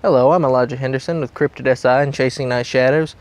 Hello, I'm Elijah Henderson with Cryptid SI and Chasing Night Shadows.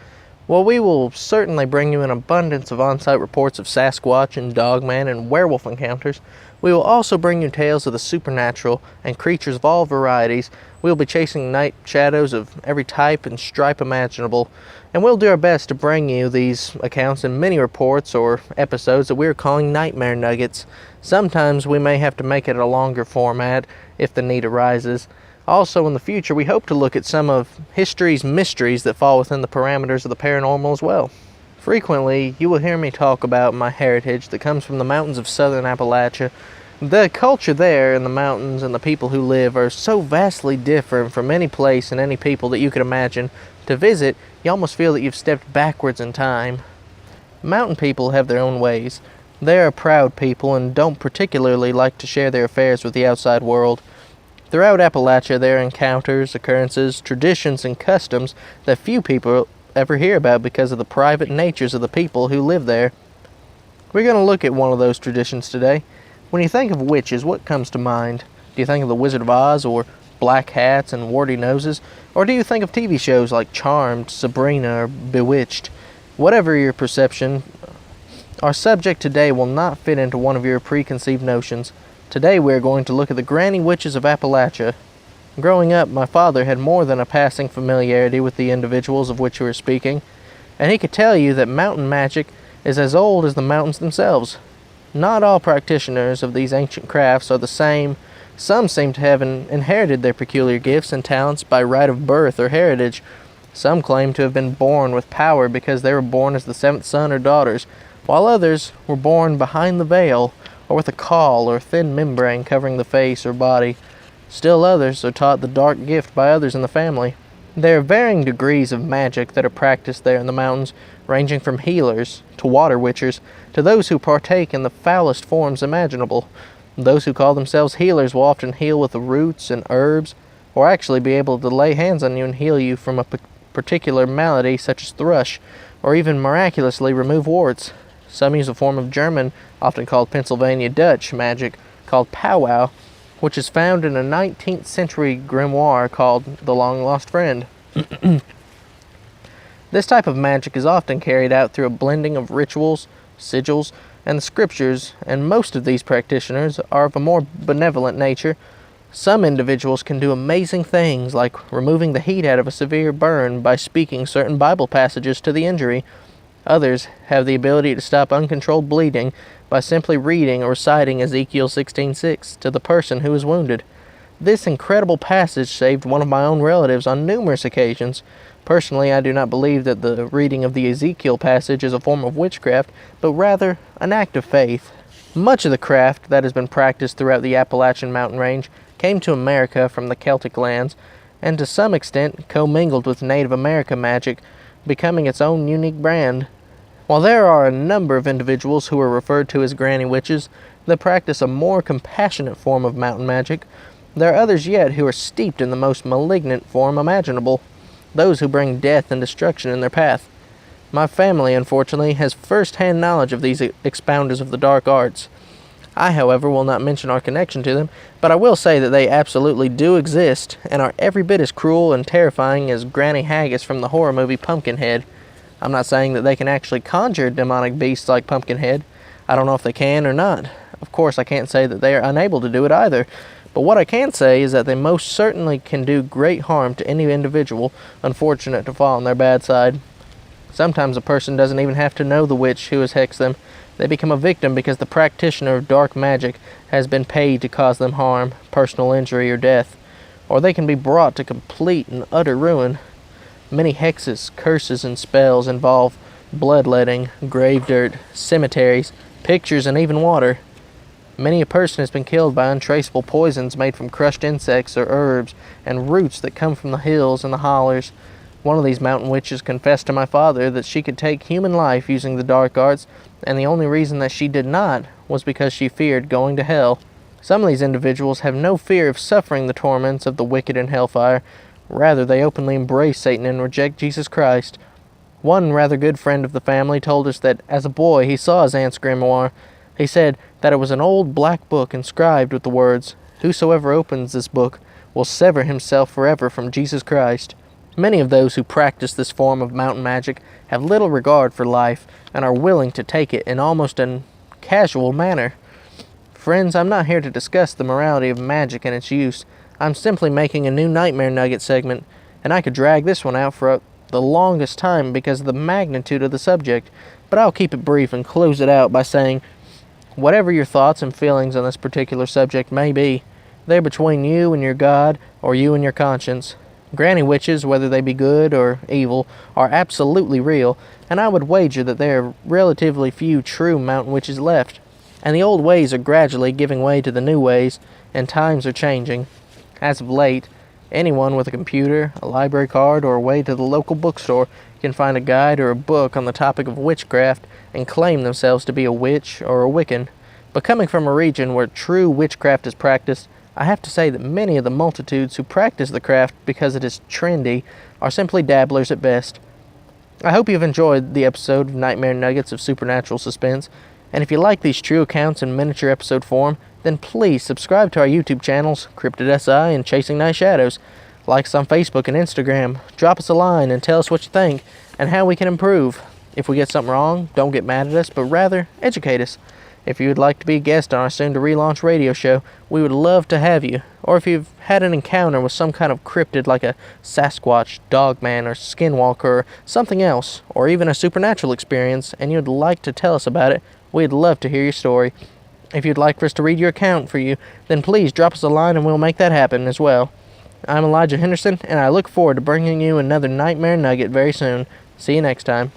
Well, we will certainly bring you an abundance of on-site reports of Sasquatch and Dogman and werewolf encounters. We will also bring you tales of the supernatural and creatures of all varieties. We will be chasing night shadows of every type and stripe imaginable, and we'll do our best to bring you these accounts in mini reports or episodes that we are calling Nightmare Nuggets. Sometimes we may have to make it a longer format if the need arises. Also, in the future, we hope to look at some of history's mysteries that fall within the parameters of the paranormal as well. Frequently, you will hear me talk about my heritage that comes from the mountains of southern Appalachia. The culture there in the mountains and the people who live are so vastly different from any place and any people that you could imagine. To visit, you almost feel that you've stepped backwards in time. Mountain people have their own ways. They are proud people and don't particularly like to share their affairs with the outside world. Throughout Appalachia, there are encounters, occurrences, traditions, and customs that few people ever hear about because of the private natures of the people who live there. We're going to look at one of those traditions today. When you think of witches, what comes to mind? Do you think of the Wizard of Oz, or black hats and warty noses? Or do you think of TV shows like Charmed, Sabrina, or Bewitched? Whatever your perception, our subject today will not fit into one of your preconceived notions. Today we are going to look at the Granny Witches of Appalachia. Growing up, my father had more than a passing familiarity with the individuals of which we are speaking, and he could tell you that mountain magic is as old as the mountains themselves. Not all practitioners of these ancient crafts are the same. Some seem to have inherited their peculiar gifts and talents by right of birth or heritage. Some claim to have been born with power because they were born as the seventh son or daughters, while others were born behind the veil, or with a caul or thin membrane covering the face or body. Still others are taught the dark gift by others in the family. There are varying degrees of magic that are practiced there in the mountains, ranging from healers to water witchers to those who partake in the foulest forms imaginable. Those who call themselves healers will often heal with the roots and herbs, or actually be able to lay hands on you and heal you from a particular malady such as thrush, or even miraculously remove warts. Some use a form of German, often called Pennsylvania Dutch magic, called powwow, which is found in a 19th century grimoire called The Long Lost Friend. This type of magic is often carried out through a blending of rituals, sigils, and the scriptures, and most of these practitioners are of a more benevolent nature. Some individuals can do amazing things, like removing the heat out of a severe burn by speaking certain Bible passages to the injury. Others have the ability to stop uncontrolled bleeding by simply reading or reciting Ezekiel 16:6 to the person who is wounded. This incredible passage saved one of my own relatives on numerous occasions. Personally, I do not believe that the reading of the Ezekiel passage is a form of witchcraft, but rather an act of faith. Much of the craft that has been practiced throughout the Appalachian mountain range came to America from the Celtic lands, and to some extent commingled with Native American magic, becoming its own unique brand. While there are a number of individuals who are referred to as Granny Witches that practice a more compassionate form of mountain magic, there are others yet who are steeped in the most malignant form imaginable, those who bring death and destruction in their path. My family, unfortunately, has first-hand knowledge of these expounders of the dark arts. I, however, will not mention our connection to them, but I will say that they absolutely do exist and are every bit as cruel and terrifying as Granny Haggis from the horror movie Pumpkinhead. I'm not saying that they can actually conjure demonic beasts like Pumpkinhead. I don't know if they can or not. Of course, I can't say that they are unable to do it either. But what I can say is that they most certainly can do great harm to any individual unfortunate to fall on their bad side. Sometimes a person doesn't even have to know the witch who has hexed them. They become a victim because the practitioner of dark magic has been paid to cause them harm, personal injury, or death. Or they can be brought to complete and utter ruin. Many hexes, curses, and spells involve bloodletting, grave dirt, cemeteries, pictures, and even water. Many a person has been killed by untraceable poisons made from crushed insects or herbs and roots that come from the hills and the hollers. One of these mountain witches confessed to my father that she could take human life using the dark arts, and the only reason that she did not was because she feared going to hell. Some of these individuals have no fear of suffering the torments of the wicked in hellfire. Rather, they openly embrace Satan and reject Jesus Christ. One rather good friend of the family told us that as a boy he saw his aunt's grimoire. He said that it was an old black book inscribed with the words, "Whosoever opens this book will sever himself forever from Jesus Christ. Many of those who practice this form of mountain magic have little regard for life and are willing to take it in almost a casual manner. Friends, I'm not here to discuss the morality of magic and its use. I'm simply making a new Nightmare Nugget segment, and I could drag this one out for the longest time because of the magnitude of the subject, but I'll keep it brief and close it out by saying, whatever your thoughts and feelings on this particular subject may be, they're between you and your God or you and your conscience. Granny Witches, whether they be good or evil, are absolutely real, and I would wager that there are relatively few true mountain witches left, and the old ways are gradually giving way to the new ways, and times are changing. As of late, anyone with a computer, a library card, or a way to the local bookstore can find a guide or a book on the topic of witchcraft and claim themselves to be a witch or a Wiccan. But coming from a region where true witchcraft is practiced, I have to say that many of the multitudes who practice the craft because it is trendy are simply dabblers at best. I hope you've enjoyed the episode of Nightmare Nuggets of Supernatural Suspense, and if you like these true accounts in miniature episode form, then please subscribe to our YouTube channels, Cryptid SI and Chasing Night Shadows. Like us on Facebook and Instagram. Drop us a line and tell us what you think and how we can improve. If we get something wrong, don't get mad at us, but rather educate us. If you would like to be a guest on our soon-to-relaunch radio show, we would love to have you. Or if you've had an encounter with some kind of cryptid like a Sasquatch, Dogman, or Skinwalker, or something else, or even a supernatural experience, and you'd like to tell us about it, we'd love to hear your story. If you'd like for us to read your account for you, then please drop us a line and we'll make that happen as well. I'm Elijah Henderson, and I look forward to bringing you another Nightmare Nugget very soon. See you next time.